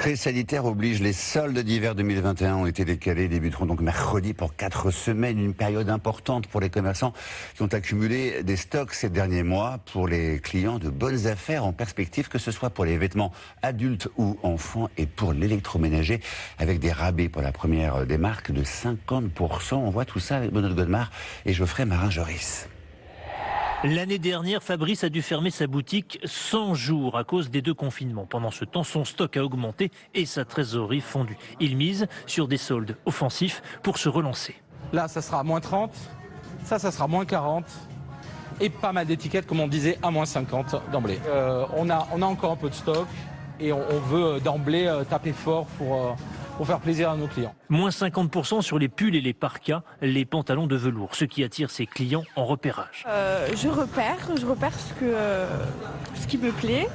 Crise sanitaire oblige, les soldes d'hiver 2021 ont été décalés, débuteront donc mercredi pour 4 semaines, une période importante pour les commerçants qui ont accumulé des stocks ces derniers mois. Pour les clients, de bonnes affaires en perspective, que ce soit pour les vêtements adultes ou enfants et pour l'électroménager, avec des rabais pour la première des marques de 50%. On voit tout ça avec Benoît Godemar et Geoffrey Marin-Joris. L'année dernière, Fabrice a dû fermer sa boutique 100 jours à cause des 2 confinements. Pendant ce temps, son stock a augmenté et sa trésorerie fondu. Il mise sur des soldes offensifs pour se relancer. Là, ça sera à moins 30, ça sera moins 40 et pas mal d'étiquettes, comme on disait, à moins 50 d'emblée. On a encore un peu de stock et on veut d'emblée taper fort pour faire plaisir à nos clients. Moins 50% sur les pulls et les parkas, les pantalons de velours, ce qui attire ses clients en repérage. Je repère ce qui me plaît.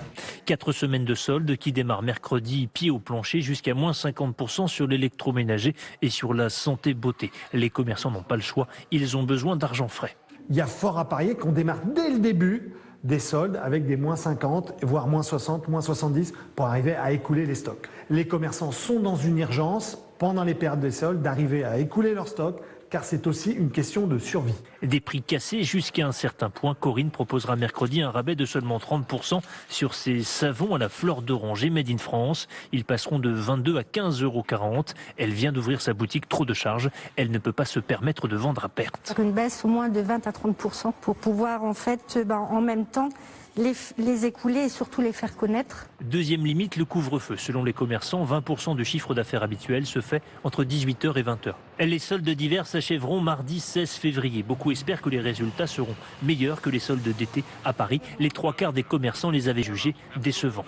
4 semaines de soldes qui démarrent mercredi, pied au plancher, jusqu'à moins 50% sur l'électroménager et sur la santé beauté. Les commerçants n'ont pas le choix, ils ont besoin d'argent frais. Il y a fort à parier qu'on démarre dès le début des soldes avec des moins 50, voire moins 60, moins 70 pour arriver à écouler les stocks. Les commerçants sont dans une urgence pendant les périodes des soldes d'arriver à écouler leurs stocks car c'est aussi une question de survie. Des prix cassés jusqu'à un certain point. Corinne proposera mercredi un rabais de seulement 30% sur ses savons à la fleur d'oranger made in France. Ils passeront de 22 à 15,40 €. Elle vient d'ouvrir sa boutique, trop de charges. Elle ne peut pas se permettre de vendre à perte. Une baisse au moins de 20 à 30% pour pouvoir en même temps les écouler et surtout les faire connaître. Deuxième limite, le couvre-feu. Selon les commerçants, 20% du chiffre d'affaires habituel se fait entre 18h et 20h. Les soldes d'hiver s'achèveront mardi 16 février. Beaucoup espèrent que les résultats seront meilleurs que les soldes d'été à Paris. Les 3/4 des commerçants les avaient jugés décevants.